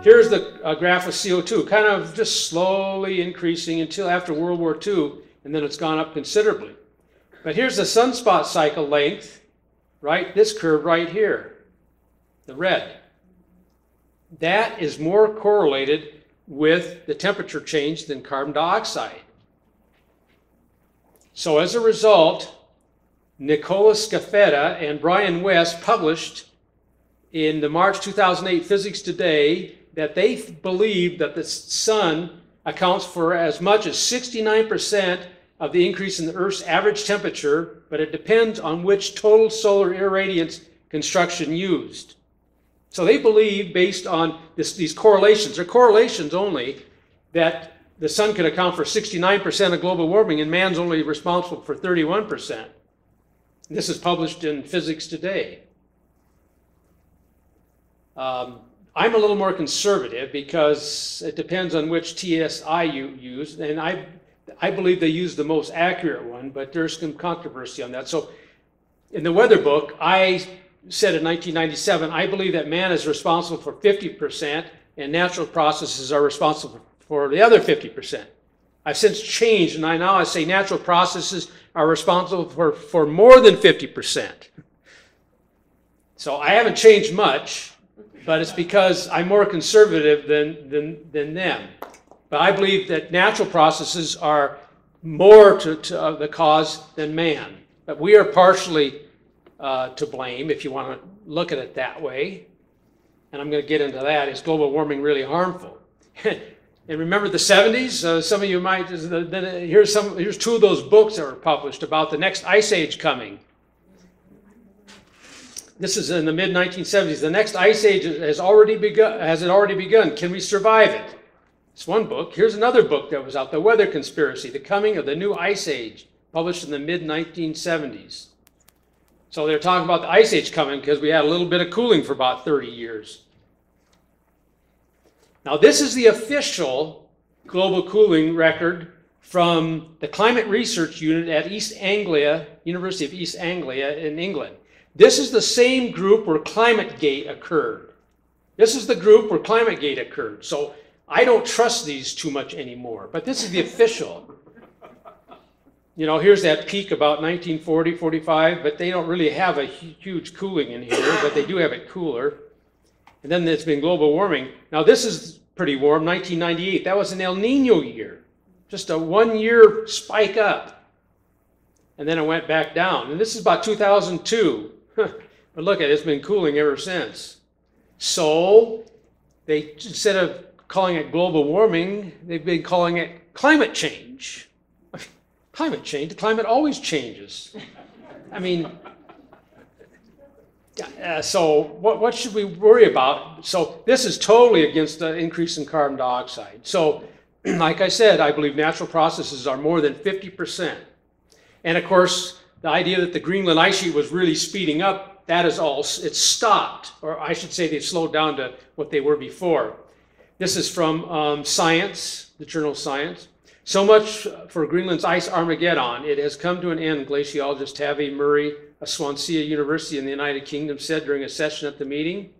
Here's the graph of CO2, kind of just slowly increasing until after World War II, and then it's gone up considerably. But here's the sunspot cycle length, right? This curve right here, the red. That is more correlated with the temperature change than carbon dioxide. So as a result, Nicola Scafetta and Brian West published in the March 2008 Physics Today that they believe that the sun accounts for as much as 69% of the increase in the Earth's average temperature, but it depends on which total solar irradiance construction used. So they believe, based on these correlations, they're correlations only, that the sun can account for 69% of global warming and man's only responsible for 31%. This is published in Physics Today. I'm a little more conservative because it depends on which TSI you use, and I believe they use the most accurate one, but there's some controversy on that. So in the weather book, I said in 1997, I believe that man is responsible for 50% and natural processes are responsible for the other 50%. I've since changed, and now I say natural processes are responsible for more than 50%. So I haven't changed much, but it's because I'm more conservative than them. But I believe that natural processes are more to the cause than man. But we are partially to blame, if you want to look at it that way. And I'm going to get into that. Is global warming really harmful? And remember the 70s? Some of you might, here's two of those books that were published about the next ice age coming. This is in the mid-1970s. The next ice age has already begun. Has it already begun? Can we survive it? It's one book. Here's another book that was out, The Weather Conspiracy, The Coming of the New Ice Age, published in the mid-1970s. So they're talking about the ice age coming because we had a little bit of cooling for about 30 years. Now this is the official global cooling record from the Climate Research Unit at East Anglia, University of East Anglia in England. This is the same group where ClimateGate occurred. This is the group where ClimateGate occurred. So I don't trust these too much anymore, but this is the official. You know, here's that peak about 1940, 45, but they don't really have a huge cooling in here, but they do have it cooler. And then it's been global warming. Now this is pretty warm, 1998. That was an El Nino year, just a 1 year spike up. And then it went back down. And this is about 2002. But look at it, it's been cooling ever since. So they, instead of calling it global warming, they've been calling it climate change. Climate change, the climate always changes. I mean, so what should we worry about? So this is totally against the increase in carbon dioxide. So like I said, I believe natural processes are more than 50%. And of course, the idea that the Greenland ice sheet was really speeding up, that is all, it's stopped. Or I should say they've slowed down to what they were before. This is from Science, the journal Science. So much for Greenland's ice Armageddon. It has come to an end, glaciologist Tavi Murray of Swansea University in the United Kingdom said during a session at the meeting.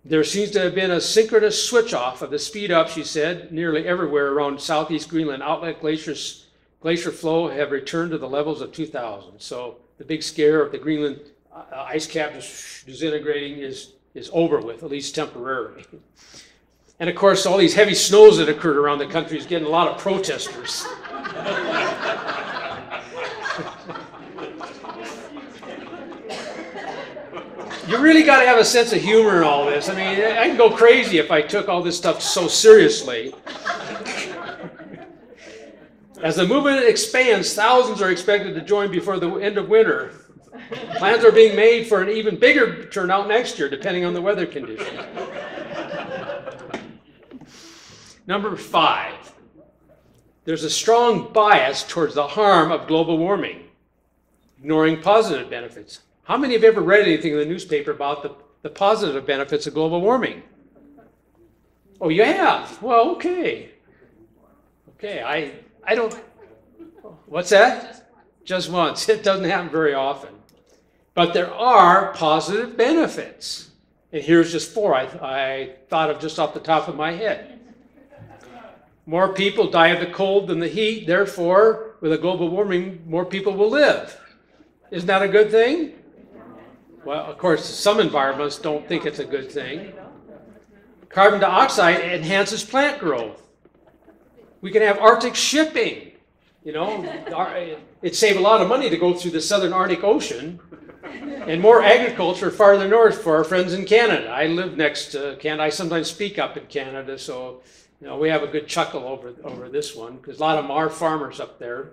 There seems to have been a synchronous switch off of the speed up, she said, nearly everywhere around southeast Greenland. Outlet glacier flow have returned to the levels of 2000. So the big scare of the Greenland ice cap disintegrating is over with, at least temporarily. And of course, all these heavy snows that occurred around the country is getting a lot of protesters. You really got to have a sense of humor in all this. I mean, I can go crazy if I took all this stuff so seriously. As the movement expands, thousands are expected to join before the end of winter. Plans are being made for an even bigger turnout next year, depending on the weather conditions. Number 5, there's a strong bias towards the harm of global warming, ignoring positive benefits. How many have ever read anything in the newspaper about the positive benefits of global warming? Oh, you have? Well, okay. Okay, I don't, what's that? Just once. It doesn't happen very often. But there are positive benefits. And here's just 4 I thought of just off the top of my head. More people die of the cold than the heat, therefore, with a global warming, more people will live. Isn't that a good thing? Well, of course, some environments don't think it's a good thing. Carbon dioxide enhances plant growth. We can have Arctic shipping. You know, it'd save a lot of money to go through the southern Arctic Ocean, and more agriculture farther north for our friends in Canada. I live next to Canada. I sometimes speak up in Canada, so you know, we have a good chuckle over this one, because a lot of them are farmers up there.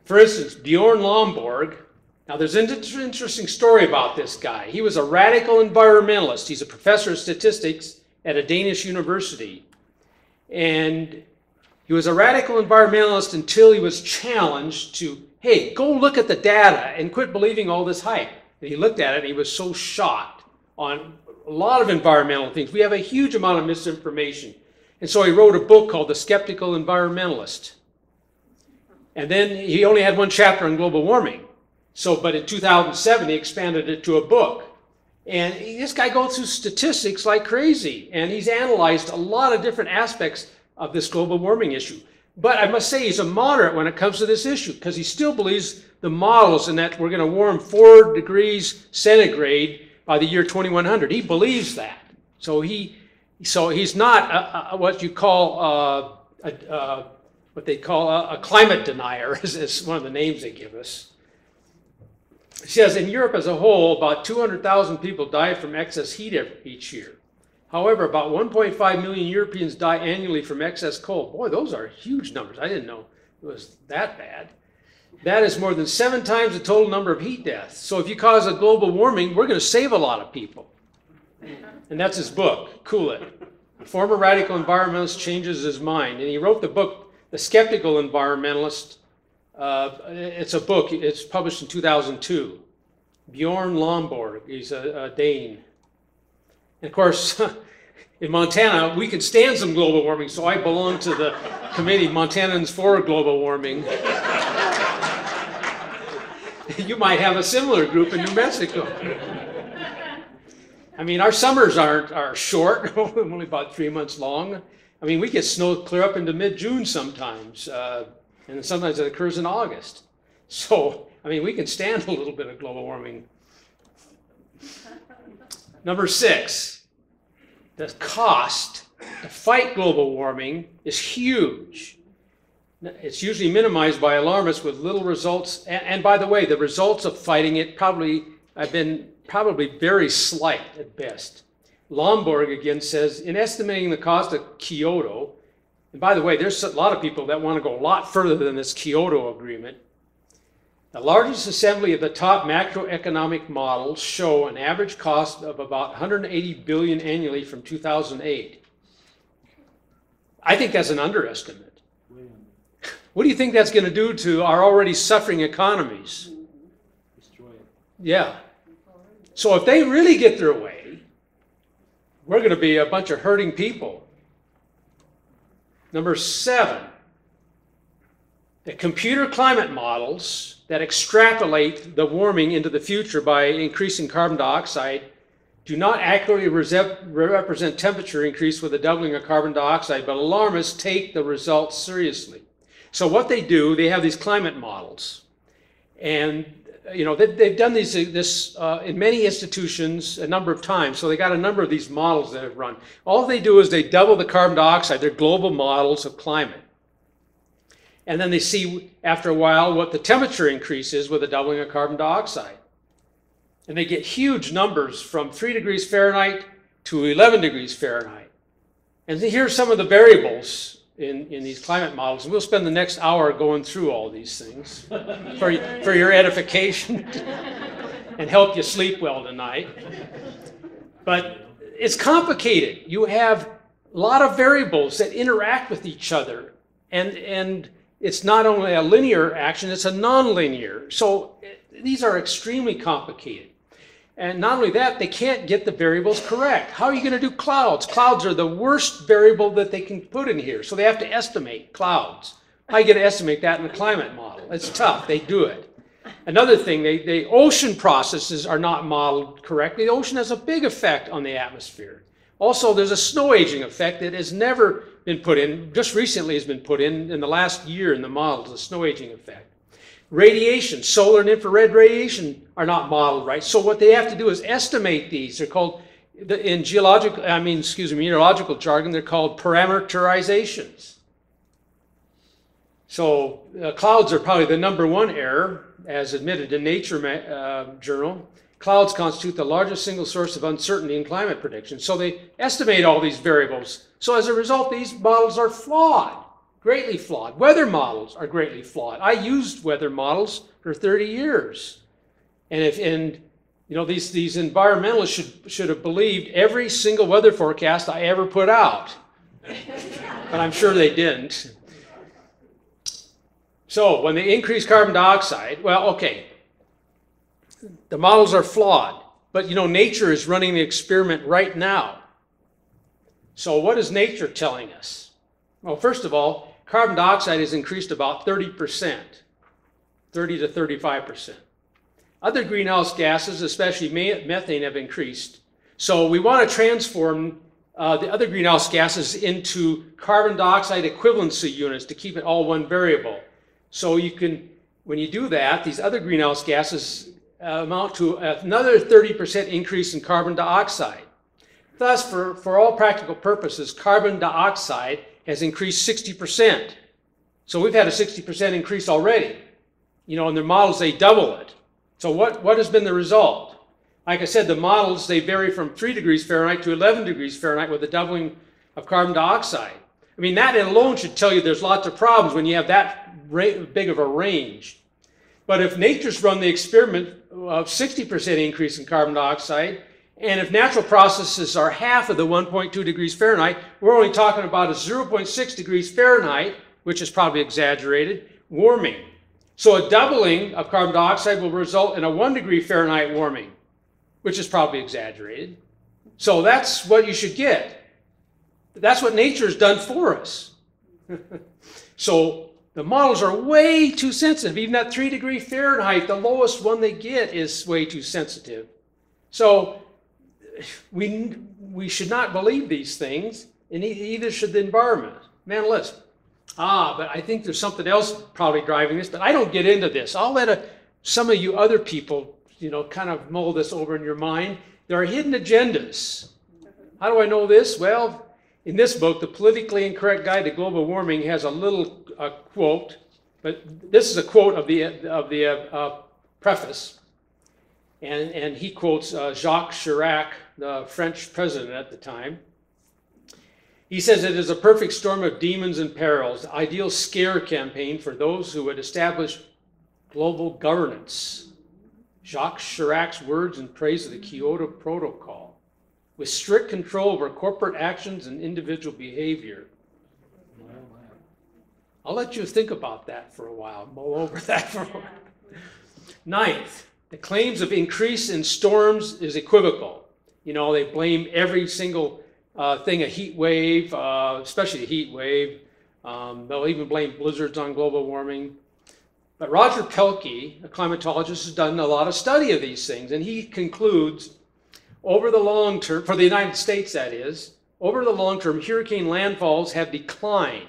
For instance, Bjorn Lomborg. Now, there's an interesting story about this guy. He was a radical environmentalist. He's a professor of statistics at a Danish university. And he was a radical environmentalist until he was challenged to, hey, go look at the data and quit believing all this hype. And he looked at it and he was so shocked on a lot of environmental things. We have a huge amount of misinformation. And so he wrote a book called The Skeptical Environmentalist. And then he only had 1 chapter on global warming. But in 2007, he expanded it to a book. And this guy goes through statistics like crazy. And he's analyzed a lot of different aspects of this global warming issue. But I must say he's a moderate when it comes to this issue, because he still believes the models and that we're going to warm 4 degrees centigrade by the year 2100. He believes that. So he's not what you call what they call a climate denier, is one of the names they give us. He says, in Europe as a whole, about 200,000 people die from excess heat each year. However, about 1.5 million Europeans die annually from excess cold. Boy, those are huge numbers. I didn't know it was that bad. That is more than 7 times the total number of heat deaths. So if you cause a global warming, we're going to save a lot of people. And that's his book, Cool It. A former radical environmentalist changes his mind. And he wrote the book, The Skeptical Environmentalist. It's a book. It's published in 2002. Bjorn Lomborg. He's a Dane. And of course, in Montana, we can stand some global warming, so I belong to the committee, Montanans for Global Warming. You might have a similar group in New Mexico. I mean, our summers are short, only about 3 months long. I mean, we get snow clear up into mid-June sometimes, and sometimes it occurs in August. So, I mean, we can stand a little bit of global warming. Number 6, the cost to fight global warming is huge. It's usually minimized by alarmists with little results. And by the way, the results of fighting it have been very slight at best. Lomborg again says, in estimating the cost of Kyoto, and by the way, there's a lot of people that want to go a lot further than this Kyoto Agreement. The largest assembly of the top macroeconomic models show an average cost of about 180 billion annually from 2008. I think that's an underestimate. What do you think that's going to do to our already suffering economies? Destroy it. Yeah. So if they really get their way, we're going to be a bunch of hurting people. Number 7, the computer climate models that extrapolate the warming into the future by increasing carbon dioxide do not accurately represent temperature increase with a doubling of carbon dioxide, but alarmists take the results seriously. So what they do, they have these climate models. And you know, they've done this in many institutions a number of times, so they got a number of these models that have run. All they do is they double the carbon dioxide. They're global models of climate. And then they see, after a while, what the temperature increase is with a doubling of carbon dioxide. And they get huge numbers from 3 degrees Fahrenheit to 11 degrees Fahrenheit. And here's some of the variables in these climate models. And we'll spend the next hour going through all these things for your edification and help you sleep well tonight. But it's complicated. You have a lot of variables that interact with each other. And it's not only a linear action, it's a nonlinear. So these are extremely complicated. And not only that, they can't get the variables correct. How are you going to do clouds? Clouds are the worst variable that they can put in here. So they have to estimate clouds. How are you going to estimate that in the climate model? It's tough. They do it. another thing, the ocean processes are not modeled correctly. The ocean has a big effect on the atmosphere. Also, there's a snow aging effect that has never been put in, just recently has been put in the last year in the models, the snow aging effect. Radiation, solar and infrared radiation are not modeled right. So what they have to do is estimate these. They're called, in meteorological jargon, they're called parameterizations. So clouds are probably the #1 error, as admitted in Nature journal. Clouds constitute the largest single source of uncertainty in climate prediction. So they estimate all these variables. So as a result, these models are flawed, greatly flawed. Weather models are greatly flawed. I used weather models for 30 years. And these environmentalists should have believed every single weather forecast I ever put out. But I'm sure they didn't. So when they increase carbon dioxide, well, okay, the models are flawed, but nature is running the experiment right now. So what is nature telling us? Well, first of all, carbon dioxide has increased about 30%, 30 to 35%. Other greenhouse gases, especially methane, have increased. So we want to transform the other greenhouse gases into carbon dioxide equivalency units to keep it all one variable. So when you do that, these other greenhouse gases amount to another 30% increase in carbon dioxide. Thus, for all practical purposes, carbon dioxide has increased 60%. So we've had a 60% increase already. In their models, they double it. So what has been the result? Like I said, the models, they vary from 3 degrees Fahrenheit to 11 degrees Fahrenheit with a doubling of carbon dioxide. I mean, that alone should tell you there's lots of problems when you have that big of a range. But if nature's run the experiment of 60% increase in carbon dioxide, and if natural processes are half of the 1.2 degrees Fahrenheit, we're only talking about a 0.6 degrees Fahrenheit, which is probably exaggerated, warming. So a doubling of carbon dioxide will result in a 1 degree Fahrenheit warming, which is probably exaggerated. So that's what you should get. That's what nature's done for us. So the models are way too sensitive. Even at 3 degree Fahrenheit, the lowest one they get is way too sensitive. So we should not believe these things, and either should the environment. Man, listen. But I think there's something else probably driving this, but I don't get into this. I'll let some of you other people, kind of mull this over in your mind. There are hidden agendas. How do I know this? Well, in this book, The Politically Incorrect Guide to Global Warming, has a little quote, but this is a quote of the preface, and he quotes Jacques Chirac, the French president at the time. He says, "It is a perfect storm of demons and perils, the ideal scare campaign for those who would establish global governance." Jacques Chirac's words in praise of the Kyoto Protocol, with strict control over corporate actions and individual behavior. I'll let you think about that for a while, mull over that for a while. Ninth, the claims of increase in storms is equivocal. They blame every single thing, a heat wave, especially a heat wave. They'll even blame blizzards on global warming. But Roger Pelkey, a climatologist, has done a lot of study of these things, and he concludes, over the long term, for the United States that is, over the long term, hurricane landfalls have declined.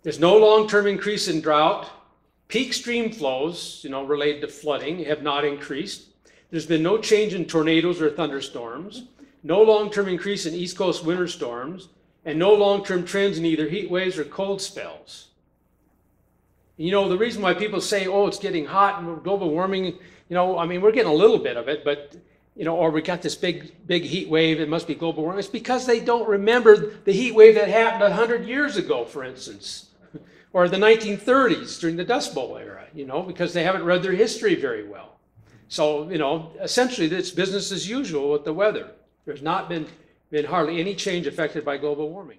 There's no long-term increase in drought. Peak stream flows, related to flooding, have not increased. There's been no change in tornadoes or thunderstorms, no long-term increase in East Coast winter storms, and no long-term trends in either heat waves or cold spells. The reason why people say, oh, it's getting hot and global warming, we're getting a little bit of it, but, or we got this big heat wave, it must be global warming. It's because they don't remember the heat wave that happened 100 years ago, for instance, or the 1930s during the Dust Bowl era, because they haven't read their history very well. So, essentially it's business as usual with the weather. There's not been hardly any change affected by global warming.